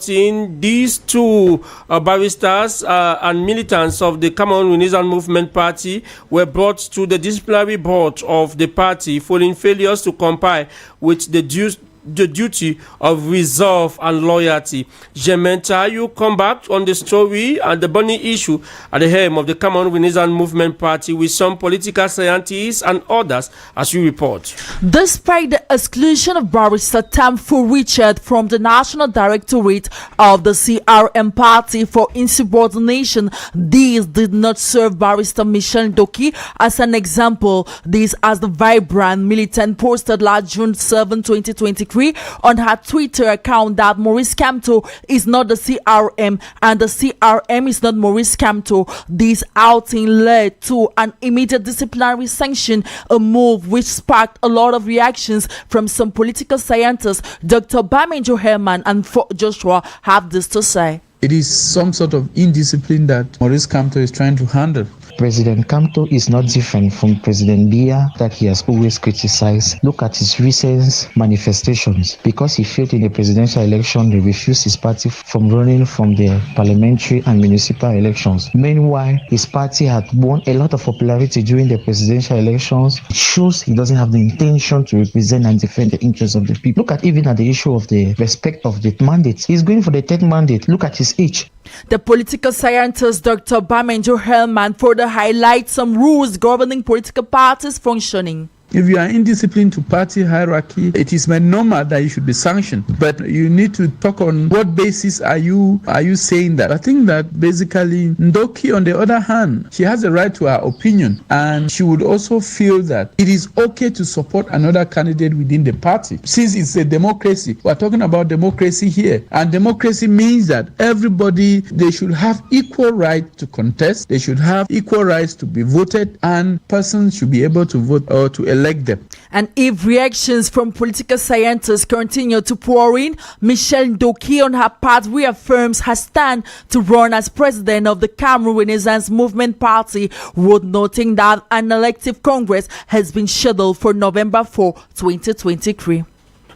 These two barristers and militants of the Cameroon Renaissance Movement Party were brought to the disciplinary board of the party following failures to comply with the duty of resolve and loyalty. Jementa, you come back on the story and the burning issue at the helm of the Cameroon Renaissance Movement Party with some political scientists and others, as you report. Despite the exclusion of Barrister Tamfu Richard from the National Directorate of the CRM Party for insubordination, this did not serve Barrister Michel Doki as an example. This, as the vibrant militant posted last June 7, 2023 on her Twitter account, that Maurice Kamto is not the CRM and the CRM is not Maurice Kamto. This outing led to an immediate disciplinary sanction, a move which sparked a lot of reactions from some political scientists. Dr. Bamejo Herman and Joshua have this to say. It is some sort of indiscipline that Maurice Kamto is trying to handle. President Kamto is not different from President Biya that he has always criticized. Look at his recent manifestations. Because he failed in the presidential election, he refused his party from running from the parliamentary and municipal elections. Meanwhile, his party had won a lot of popularity during the presidential elections. It shows he doesn't have the intention to represent and defend the interests of the people. Look at even at the issue of the respect of the mandate. He's going for the third mandate. Look at his age. The political scientist Dr. Bamejo Herman further highlights some rules governing political parties functioning. If you are indisciplined to party hierarchy, it is normal that you should be sanctioned. But you need to talk on what basis are you saying that. I think that basically Ndoki, on the other hand, she has a right to her opinion, and she would also feel that it is okay to support another candidate within the party. Since it's a democracy, we're talking about democracy here, and democracy means that everybody, they should have equal right to contest, they should have equal rights to be voted, and persons should be able to vote or to elect them. And if reactions from political scientists continue to pour in, Michel Doki on her part reaffirms her stand to run as president of the Cameroon Renaissance Movement Party, worth noting that an elective congress has been scheduled for November 4, 2023.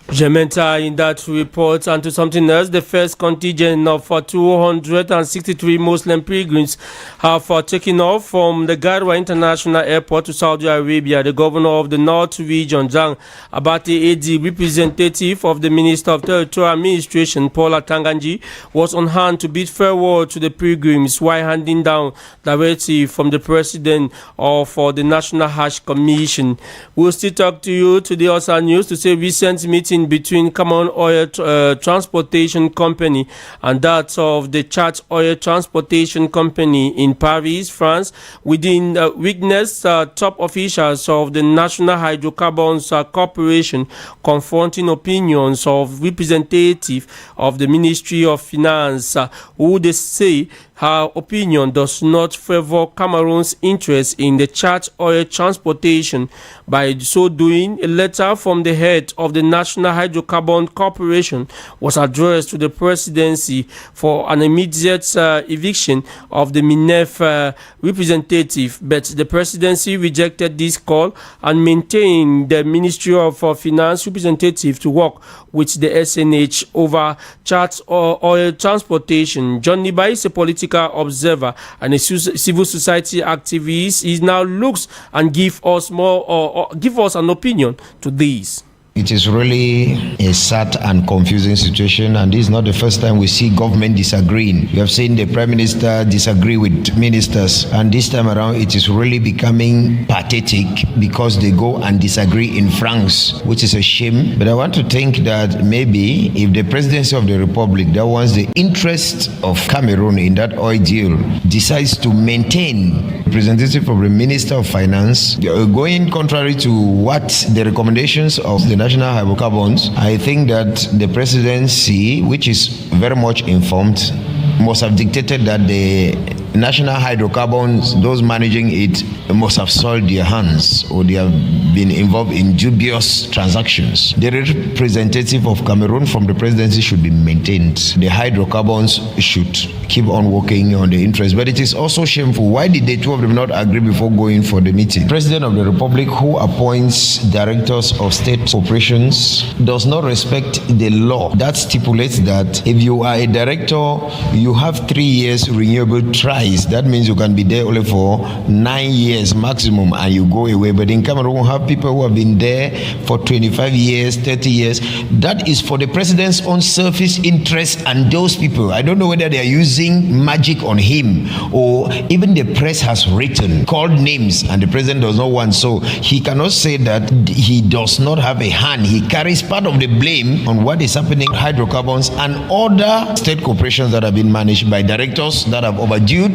Jementa in that report. And to something else, the first contingent of 263 Muslim pilgrims have taken off from the Garwa International Airport to Saudi Arabia. The governor of the North Region, Zhang Abate Edi, representative of the Minister of Territorial Administration, Paula Tanganji, was on hand to bid farewell to the pilgrims while handing down directive from the president of the National Hajj Commission. We'll still talk to you today also news to say recent meeting between Cameroon Oil Transportation Company and that of the Chart Oil Transportation Company in Paris, France, within witness top officials of the National Hydrocarbons Corporation confronting opinions of representatives of the Ministry of Finance, who they say her opinion does not favor Cameroon's interest in the Chart Oil Transportation. By so doing, a letter from the head of the National Hydrocarbon Corporation was addressed to the presidency for an immediate eviction of the MINEF representative, but the presidency rejected this call and maintained the Ministry of Finance representative to work with the SNH over Chart Oil Transportation. John Nibai is a political observer and a civil society activist. He now looks and give us an opinion to this. It is really a sad and confusing situation, and this is not the first time we see government disagreeing. We have seen the Prime Minister disagree with ministers, and this time around it is really becoming pathetic because they go and disagree in France, which is a shame. But I want to think that maybe if the presidency of the Republic that wants the interest of Cameroon in that oil deal decides to maintain representative of the Minister of Finance, going contrary to what the recommendations of the National Hydrocarbons, I think that the presidency, which is very much informed, must have dictated that the National Hydrocarbons, those managing it, must have soiled their hands or they have been involved in dubious transactions. The representative of Cameroon from the presidency should be maintained. The hydrocarbons should keep on working on the interest. But it is also shameful. Why did the two of them not agree before going for the meeting? President of the Republic, who appoints directors of state corporations, does not respect the law that stipulates that if you are a director, you have 3 years renewable tries. That means you can be there only for 9 years maximum and you go away. But in Cameroon, we have people who have been there for 25 years, 30 years. That is for the president's own selfish interest and those people. I don't know whether they are using magic on him or even the press has written, called names, and the president does not want. So he cannot say that he does not have a hand. He carries part of the blame on what is happening in hydrocarbons and other state corporations that have been managed by directors that have overdue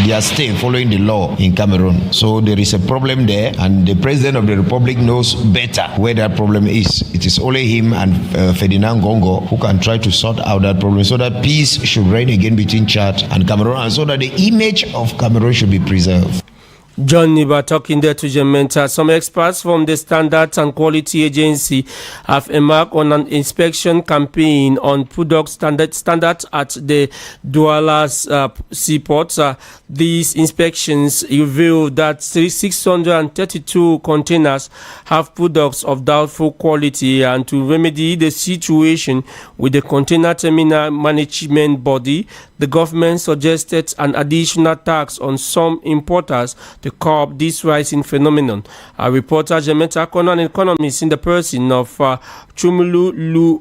their stay following the law in Cameroon. So there is a problem there, and the president of the republic knows better where that problem is. It is only him and Ferdinand Gongo who can try to sort out that problem so that peace should reign again between Chad and Cameroon, and so that the image of Cameroon should be preserved. John Niba talking there to Jementa. Some experts from the Standards and Quality Agency have embarked on an inspection campaign on product standards at the Douala seaports. These inspections reveal that 632 containers have products of doubtful quality, and to remedy the situation with the Container Terminal Management Body, the government suggested an additional tax on some importers to curb this rising phenomenon. Our reporter Jemeta Kono, an economist in the person of Chumulu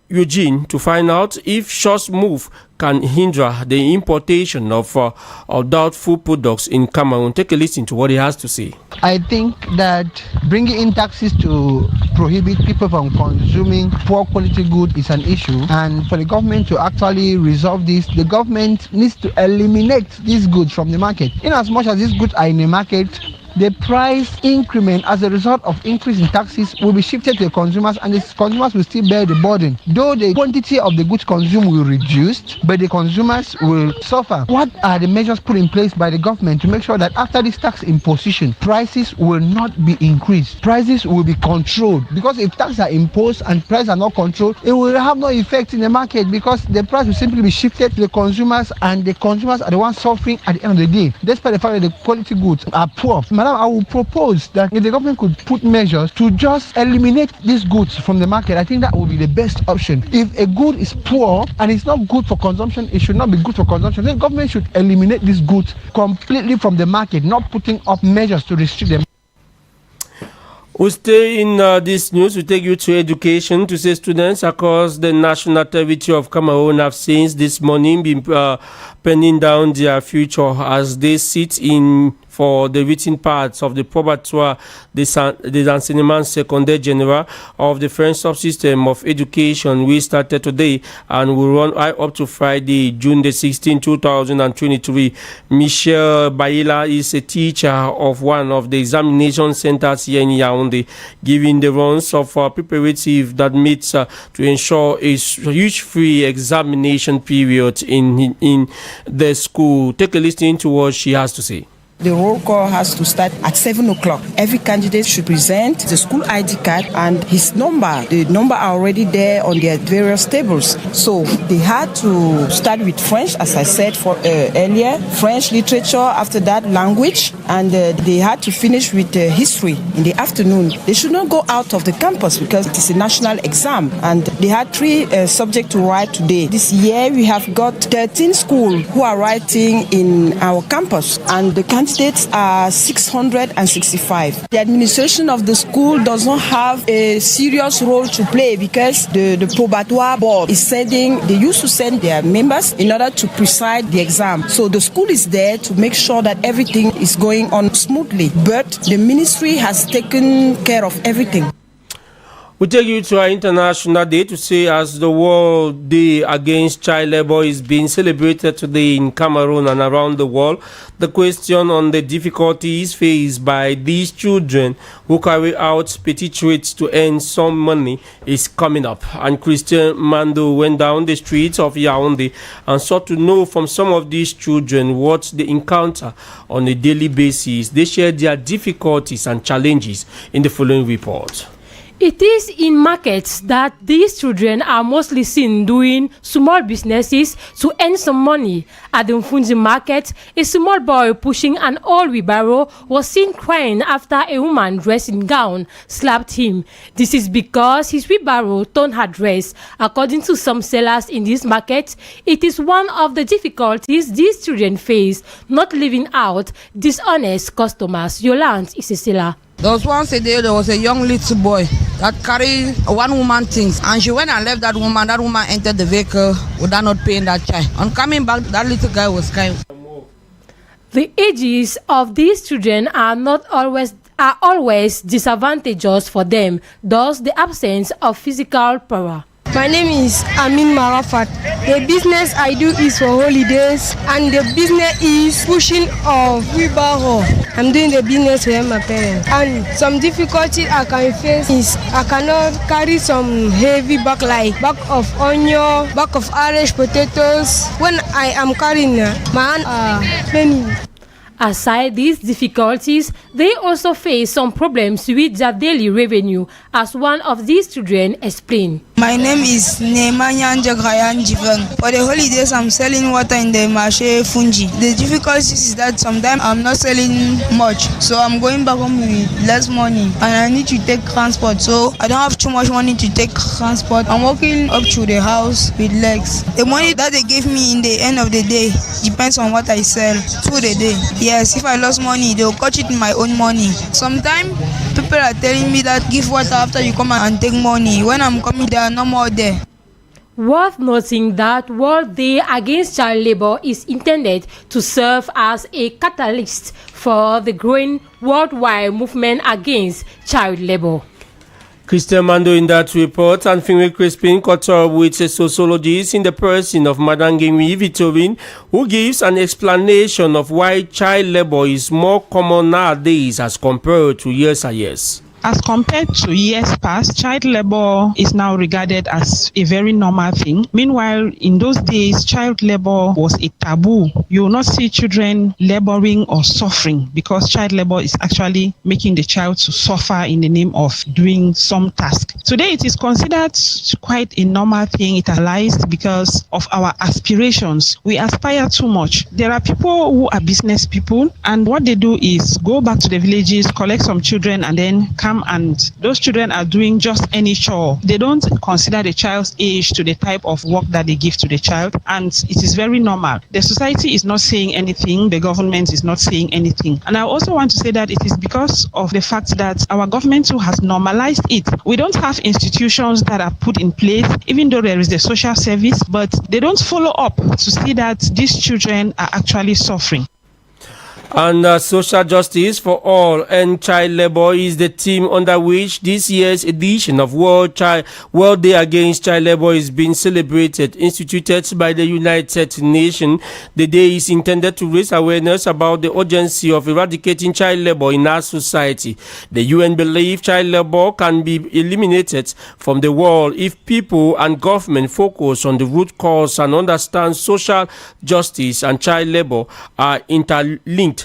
Eugene, to find out if such move can hinder the importation of doubtful products in Cameroon. Take a listen to what he has to say. I think that bringing in taxes to prohibit people from consuming poor quality goods is an issue, and for the government to actually resolve this, the government needs to eliminate these goods from the market. In as much as these goods are in the market, the price increment as a result of increase in taxes will be shifted to the consumers, and the consumers will still bear the burden. Though the quantity of the goods consumed will reduce, but the consumers will suffer. What are the measures put in place by the government to make sure that after this tax imposition, prices will not be increased? Prices will be controlled, because if taxes are imposed and prices are not controlled, it will have no effect in the market, because the price will simply be shifted to the consumers, and the consumers are the ones suffering at the end of the day, despite the fact that the quality goods are poor. Madam, I will propose that if the government could put measures to just eliminate these goods from the market, I think that would be the best option. If a good is poor and it's not good for consumption, it should not be good for consumption. The government should eliminate these goods completely from the market, not putting up measures to restrict them. We stay in this news. We take you to education. To say students across the national territory of Cameroon have since this morning been penning down their future as they sit in for the written parts of the probatoire des enseignements secondaires general of the French subsystem of education. We started today and will run right up to Friday, June the 16th, 2023. Michel Baila is a teacher of one of the examination centers here in Yaoundé, giving the runs of preparative that meets to ensure a huge free examination period in the school. Take a listen to what she has to say. The roll call has to start at 7 o'clock. Every candidate should present the school ID card and his number. The number are already there on their various tables. So they had to start with French, as I said earlier, French literature, after that language, and they had to finish with history in the afternoon. They should not go out of the campus because it is a national exam, and they had 3 subjects to write today. This year we have got 13 schools who are writing in our campus, and the candidates are 665. The administration of the school does not have a serious role to play because the probatoire board is sending, they used to send their members in order to preside the exam. So the school is there to make sure that everything is going on smoothly. But the ministry has taken care of everything. We take you to our International Day to say as the World Day Against Child Labor is being celebrated today in Cameroon and around the world. The question on the difficulties faced by these children who carry out petty trades to earn some money is coming up. And Christian Mando went down the streets of Yaoundé and sought to know from some of these children what they encounter on a daily basis. They share their difficulties and challenges in the following report. It is in markets that these children are mostly seen doing small businesses to earn some money. At the Mfunzi market, a small boy pushing an old wheelbarrow was seen crying after a woman dressed in gown slapped him. This is because his wheelbarrow torn her dress. According to some sellers in this market, it is one of the difficulties these children face, not leaving out dishonest customers. Yolande is a seller. There was once a day, there was a young little boy that carried one woman things, and she went and left that woman entered the vehicle without not paying that child. On coming back, that little guy was crying. The ages of these children are always disadvantageous for them, thus the absence of physical power. My name is Amin Marafat. The business I do is for holidays, and the business is pushing of wheelbarrow. I'm doing the business for my parents, and some difficulty I can face is I cannot carry some heavy bag like bag of onion, bag of Irish potatoes. When I am carrying my hand are paining. Aside these difficulties, they also face some problems with their daily revenue, as one of these children explained. My name is Nemanyan Jagrayan Jivan. For the holidays, I'm selling water in the marché Fungi. The difficulties is that sometimes I'm not selling much, so I'm going back home with less money, and I need to take transport, so I don't have too much money to take transport. I'm walking up to the house with legs. The money that they give me in the end of the day depends on what I sell through the day. Yes, if I lost money, they'll cut it in my own money. Sometimes people are telling me that give water after you come and take money. When I'm coming, they are no more there. Worth noting that World Day Against Child Labor is intended to serve as a catalyst for the growing worldwide movement against child labor. Christian Mando in that report, and Finwe Crispin caught up with a sociologist in the person of Madame Gemi Vitorin, who gives an explanation of why child labor is more common nowadays as compared to years and years. As compared to years past, child labor is now regarded as a very normal thing. Meanwhile, in those days, child labor was a taboo. You will not see children laboring or suffering, because child labor is actually making the child to suffer in the name of doing some task. Today, it is considered quite a normal thing. It arises because of our aspirations. We aspire too much. There are people who are business people, and what they do is go back to the villages, collect some children, and then come, and those children are doing just any chore. They don't consider the child's age to the type of work that they give to the child, and it is very normal. The society is not saying anything, the government is not saying anything. And I also want to say that it is because of the fact that our government too has normalized it. We don't have institutions that are put in place, even though there is the social service, but they don't follow up to see that these children are actually suffering. And social justice for all and child labor is the theme under which this year's edition of World Day Against Child Labor is being celebrated, instituted by the United Nations. The day is intended to raise awareness about the urgency of eradicating child labor in our society. The UN believes child labor can be eliminated from the world if people and government focus on the root cause and understand social justice and child labor are interlinked.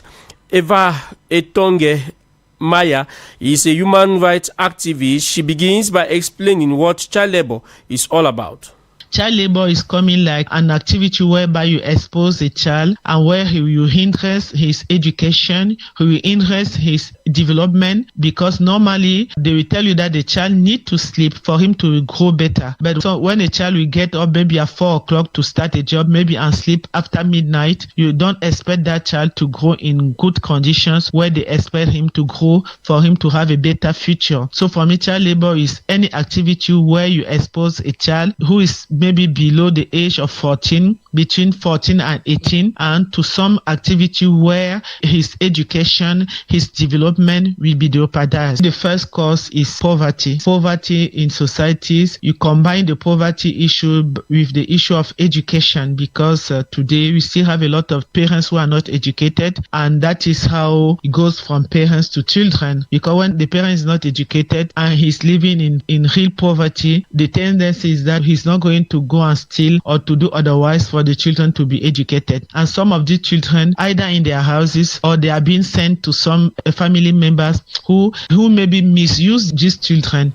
Eva Etonge Maya is a human rights activist. She begins by explaining what child labor is all about. Child labor is coming like an activity whereby you expose a child and where you hinder his education, you hinder his development, because normally they will tell you that the child needs to sleep for him to grow better. But so when a child will get up maybe at 4 o'clock to start a job, maybe and sleep after midnight, you don't expect that child to grow in good conditions where they expect him to grow for him to have a better future. So for me, child labor is any activity where you expose a child who is maybe below the age of 14, between 14 and 18 and to some activity where his education, his development will be jeopardized. The first cause is poverty. Poverty in societies. You combine the poverty issue with the issue of education because today we still have a lot of parents who are not educated, and that is how it goes from parents to children. Because when the parent is not educated and he's living in real poverty, the tendency is that he's not going to go and steal or to do otherwise for the children to be educated. And some of the children, either in their houses or they are being sent to some family members who maybe misuse these children.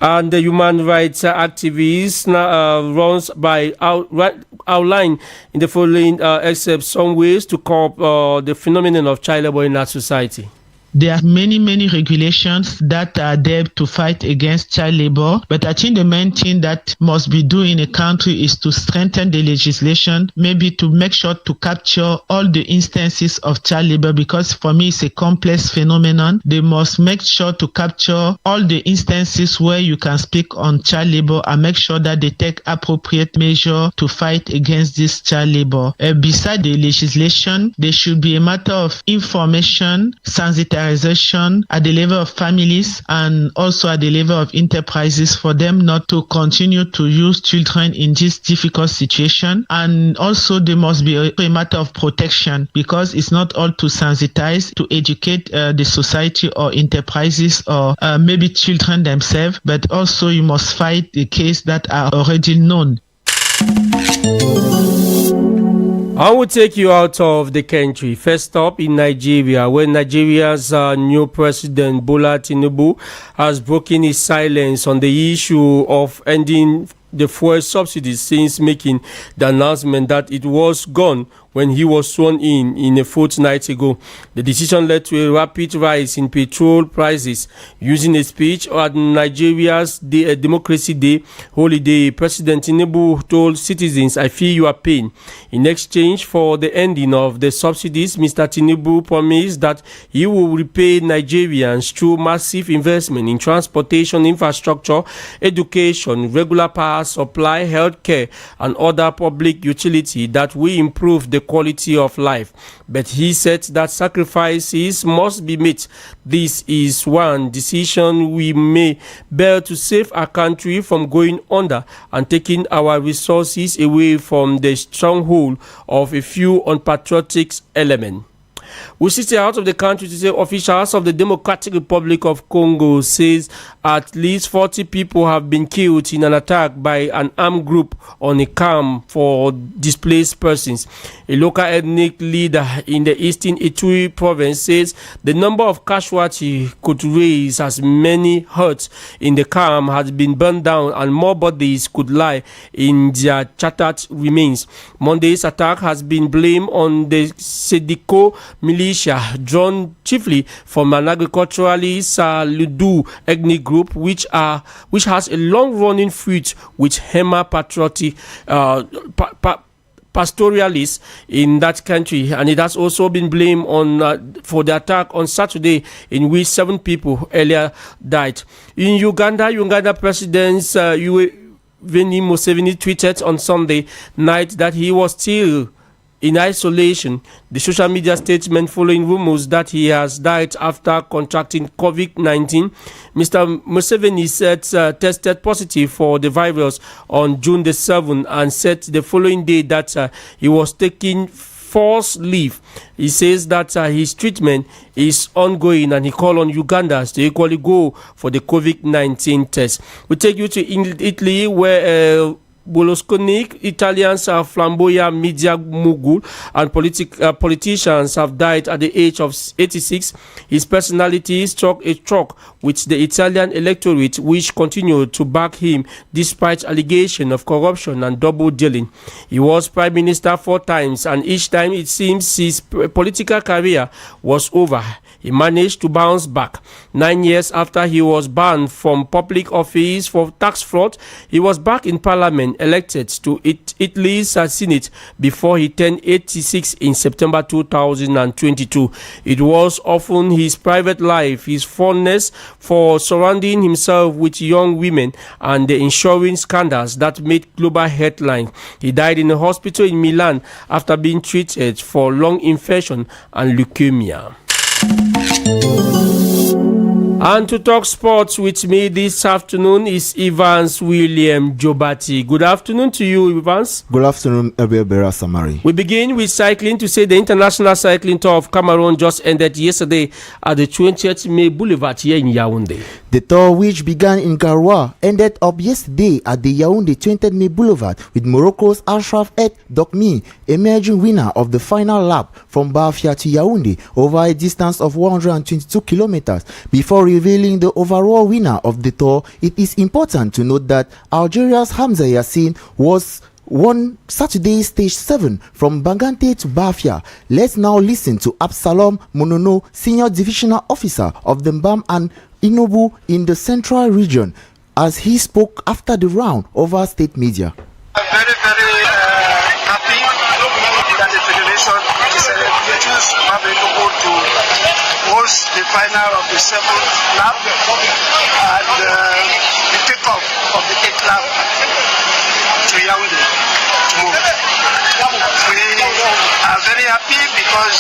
And the human rights activists runs by outline in the following excerpt some ways to cope the phenomenon of child labor in our society. There are many regulations that are there to fight against child labor, but I think the main thing that must be done in a country is to strengthen the legislation, maybe to make sure to capture all the instances of child labor, because for me it's a complex phenomenon. They must make sure to capture all the instances where you can speak on child labor and make sure that they take appropriate measure to fight against this child labor. Beside the legislation, there should be a matter of information, sensitization at the level of families and also at the level of enterprises for them not to continue to use children in this difficult situation. And also there must be a matter of protection, because it's not all to sensitize, to educate the society or enterprises or maybe children themselves, but also you must fight the cases that are already known. I will take you out of the country. First up in Nigeria, where Nigeria's new president Bola Tinubu has broken his silence on the issue of ending the fuel subsidies since making the announcement that it was gone when he was sworn in a fortnight ago. The decision led to a rapid rise in petrol prices. Using a speech at Nigeria's Democracy Day holiday, President Tinubu told citizens, "I feel your pain." In exchange for the ending of the subsidies, Mr. Tinubu promised that he will repay Nigerians through massive investment in transportation infrastructure, education, regular power supply, healthcare, and other public utility that will improve the quality of life. But he said that sacrifices must be made. This is one decision we may bear to save our country from going under and taking our resources away from the stronghold of a few unpatriotic elements. We stay out of the country to say officials of the Democratic Republic of Congo says at least 40 people have been killed in an attack by an armed group on a camp for displaced persons. A local ethnic leader in the eastern Ituri province says the number of casualties could raise as many huts in the camp has been burned down and more bodies could lie in their shattered remains. Monday's attack has been blamed on the Sediko militia, drawn chiefly from an agriculturalist Ludu ethnic group, which has a long-running feud with Hema patriotic pastoralists in that country, and it has also been blamed on for the attack on Saturday, in which 7 people earlier died. In Uganda President Yoweri Museveni tweeted on Sunday night that he was still in isolation. The social media statement following rumors that he has died after contracting COVID-19. Mr. Museveni said tested positive for the virus on June the 7th and said the following day that he was taking forced leave. He says that his treatment is ongoing and he called on Ugandans to equally go for the COVID-19 test. We take you to Italy, where Berlusconi, Italians flamboyant media mogul and politicians have died at the age of 86. His personality struck a stroke with the Italian electorate, which continued to back him despite allegations of corruption and double dealing. He was prime minister 4 times, and each time it seems his political career was over. he managed to bounce back. 9 years after he was banned from public office for tax fraud, he was back in parliament, elected to Italy's Senate before he turned 86 in September 2022. It was often his private life, his fondness for surrounding himself with young women, and the insurance scandals that made global headlines. He died in a hospital in Milan after being treated for lung infection and leukemia. And to talk sports with me this afternoon is Evans William Jobati. Good afternoon to you, Evans. Good afternoon, ABEL BELA SAMARI. We begin with cycling to say the International Cycling Tour of Cameroon just ended yesterday at the 20th May Boulevard here in Yaoundé. The tour, which began in Garoua, ended up yesterday at the Yaoundé 20th May Boulevard with Morocco's Ashraf Et Dokmi emerging winner of the final lap from Bafia to Yaoundé over a distance of 122 kilometers. Before revealing the overall winner of the tour, it is important to note that Algeria's Hamza Yassine won Saturday's stage 7 from Bangante to Bafia. Let's now listen to Absalom Monono, senior divisional officer of the Mbam and Inobu in the central region, as he spoke after the round over state media. I'm very happy that the federation decided to choose Mbam Inobu to host the final of the 7th lap and the takeoff of the 8th lap to Yaoundé tomorrow. We are very happy because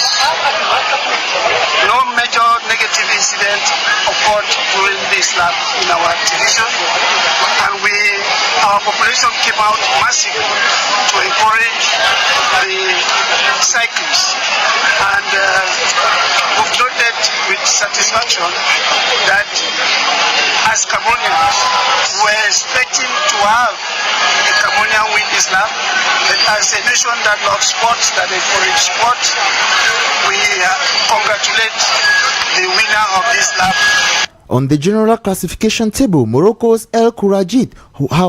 no major negative incident occurred during this lap in our division, and our population came out massive to encourage the cyclists, and we've noted with satisfaction that as Cameroonians we're expecting to have a Cameroonian win this lap, but as a nation that loves sports, that encourage sports, we congratulate the winner of this lap. On the general classification table, Morocco's El Kourajit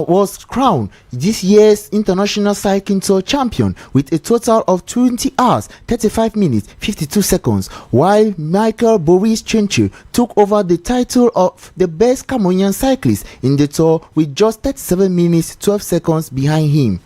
was crowned this year's International Cycling Tour champion with a total of 20 hours, 35 minutes, 52 seconds, while Michael Boris Chenche took over the title of the best Cameroonian cyclist in the tour with just 37 minutes, 12 seconds behind him.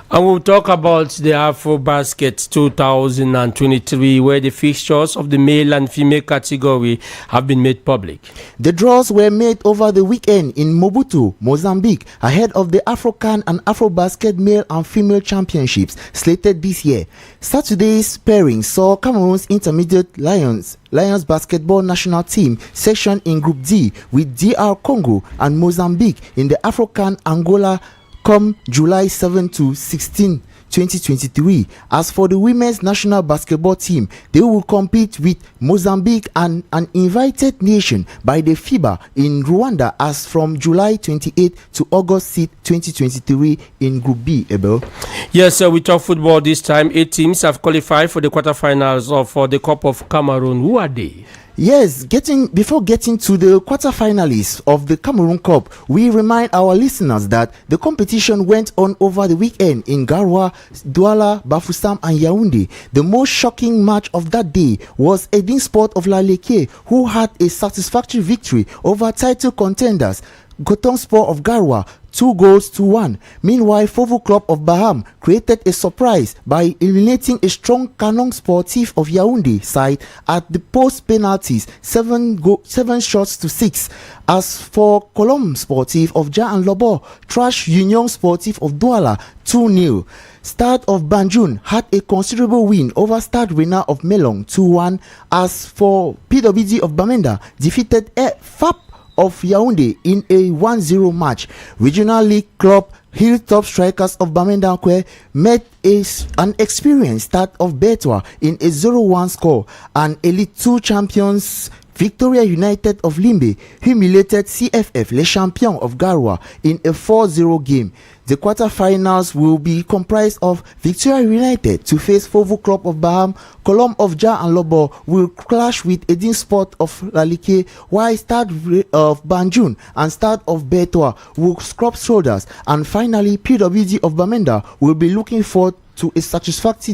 And we'll talk about the AfroBasket 2023, where the fixtures of the male and female category have been made public. The draws were made over the weekend in Mobutu, Mozambique, ahead of the AfroCan and AfroBasket male and female championships slated this year. Saturday's pairing saw Cameroon's intermediate Lions basketball national team sectioned in Group D with DR Congo and Mozambique in the AfroCan Angola come July 7 to 16, 2023. As for the women's national basketball team, they will compete with Mozambique and an invited nation by the FIBA in Rwanda as from July 28 to August 6, 2023 in Group B. Abel. Yes, we talk football this time. 8 teams have qualified for the quarterfinals of the Cup of Cameroon. Who are they? Yes, before getting to the quarterfinalists of the Cameroon Cup, we remind our listeners that the competition went on over the weekend in Garoua, Douala, Bafoussam and Yaoundé. The most shocking match of that day was Edin Sport of Laleke, who had a satisfactory victory over title contenders Goton Sport of Garoua, 2-1. Meanwhile, Fovo Club of Baham created a surprise by eliminating a strong Canon Sportif of Yaoundé side at the post penalties, 7 shots to 6. As for Colombe Sportif of Ja and Lobo, Trash Union Sportif of Douala, 2-0. Stade of Banjul had a considerable win over Stade Rennais of Melong, 2-1. As for PWD of Bamenda, defeated FAP of Yaoundé in a 1-0 match. Regional League club Hilltop Strikers of Bamenda met an experienced Stade of Bertois in a 0-1 score, and Elite 2 champions Victoria United of Limbe humiliated CFF Les Champions of Garoua in a 4-0 game. The quarterfinals will be comprised of Victoria United to face Fovo Club of Baham, Colombe of Ja and Lobo will clash with Edin Sport of Lalike, while Stade of Banjul and Stade of Bertois will scrub shoulders, and finally PWD of Bamenda will be looking forward to a satisfactory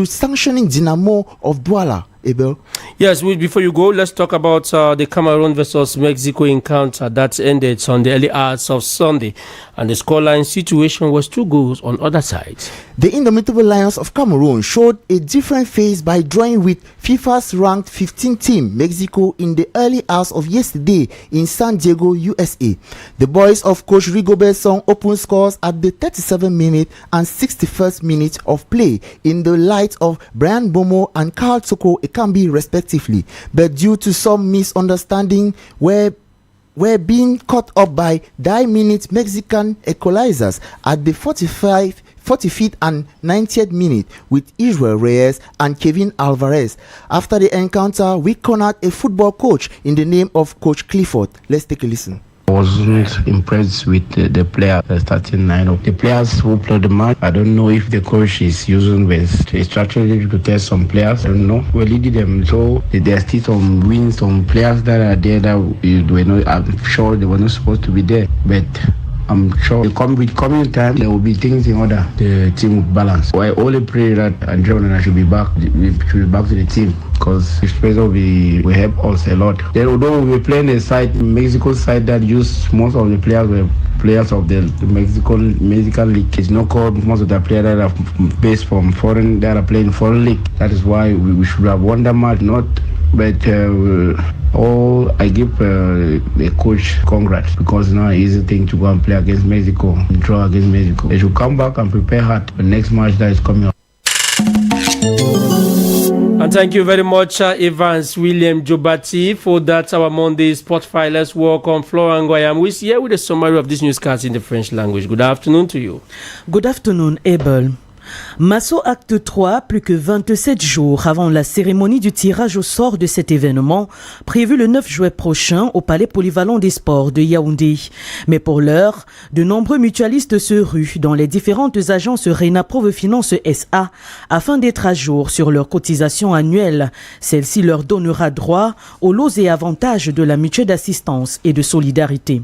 sanctioning Dynamo of Douala. Abel? Yes, before you go, let's talk about the Cameroon versus Mexico encounter that ended on the early hours of Sunday. And the scoreline situation was 2 goals on other sides. The indomitable Lions of Cameroon showed a different face by drawing with FIFA's ranked 15th team, Mexico, in the early hours of yesterday in San Diego, USA. The boys of Coach Rigobert Song opened scores at the 37th minute and 61st minute of play in the light of Brian Bomo and Carl Toko Ekambi respectively, but due to some misunderstanding were being caught up by die-minute Mexican equalizers at the 45th and 90th minute with Israel Reyes and Kevin Alvarez. After the encounter, we cornered a football coach in the name of Coach Clifford. Let's take a listen. I wasn't impressed with the player starting lineup. The players who played the match, I don't know if the coach is using a strategy to test some players. I don't know. We're leading them, so there's still some wins, some players that are there that were not. I'm sure they were not supposed to be there, but I'm sure with coming time there will be things in order. The team will balance. I only pray that Andrea should be back to the team, because his presence will help us a lot. Then although we were playing a side, Mexico side that used most of the players were players of the Mexican league. It's not called most of the players that are based from foreign, that are playing foreign league. That is why we should have won the match, not. But I give the coach congrats, because it's not an easy thing to go and play against Mexico, draw against Mexico. They should come back and prepare hard for the next match that is coming up. And thank you very much, Evans William Jobati, for that our Monday Sport File. Let's walk on Florent Goyam, who is here with a summary of this newscast in the French language. Good afternoon to you. Good afternoon, Abel. Masso Acte 3, plus que 27 jours avant la cérémonie du tirage au sort de cet événement, prévu le 9 juillet prochain au Palais Polyvalent des Sports de Yaoundé. Mais pour l'heure, de nombreux mutualistes se ruent dans les différentes agences Rena Prove Finance SA afin d'être à jour sur leurs cotisations annuelles. Celle-ci leur donnera droit aux lots et avantages de la mutuelle d'assistance et de solidarité.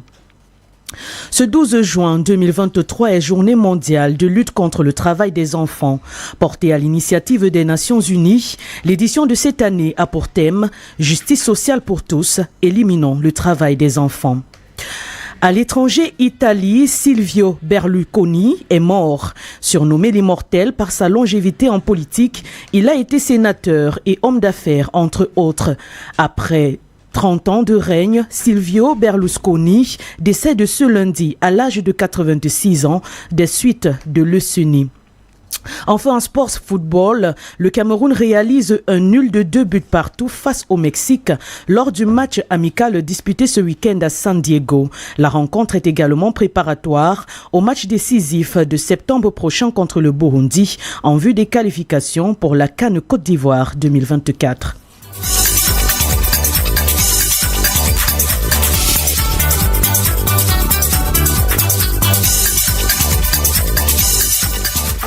Ce 12 juin 2023 est journée mondiale de lutte contre le travail des enfants. Portée à l'initiative des Nations Unies, l'édition de cette année a pour thème « Justice sociale pour tous, éliminons le travail des enfants ». À l'étranger, Italie, Silvio Berlusconi est mort. Surnommé l'immortel par sa longévité en politique, il a été sénateur et homme d'affaires, entre autres. Après 30 ans de règne, Silvio Berlusconi décède ce lundi à l'âge de 86 ans des suites de leucémie. Enfin, en sport football, le Cameroun réalise un nul de 2 buts partout face au Mexique lors du match amical disputé ce week-end à San Diego. La rencontre est également préparatoire au match décisif de septembre prochain contre le Burundi en vue des qualifications pour la CAN Côte d'Ivoire 2024.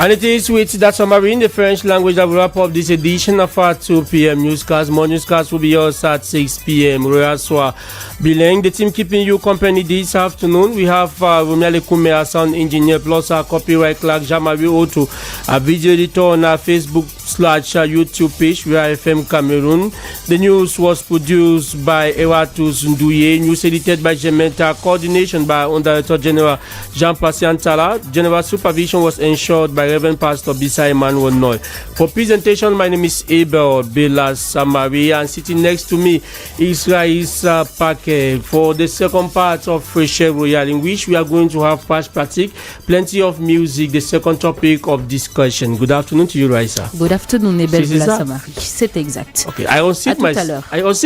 And it is with that summary in the French language that we wrap up this edition of our 2 p.m. newscast. More newscast will be yours at 6 p.m. Royaswa Bileng, the team keeping you company this afternoon. We have Romiale Kume, our sound engineer, plus our copyright clerk, Jamari Otu, our video editor on our Facebook/YouTube page, we are FM Cameroon. The news was produced by Ewatus Nduye, news edited by Gementa, coordination by Director General Jean-Pascal Tala. General supervision was ensured by Reverend Pastor Bisa Emmanuel Noy. For presentation, my name is ABEL Bela Samari, and sitting next to me is Raisa Pake for the second part of Fresh Air Royal, in which we are going to have past practice, plenty of music, the second topic of discussion. Good afternoon to you, Raisa. Good afternoon, ABEL Bela Samari. C'est exact. Okay, I unseat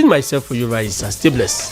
myself for you, Raisa. Stay blessed.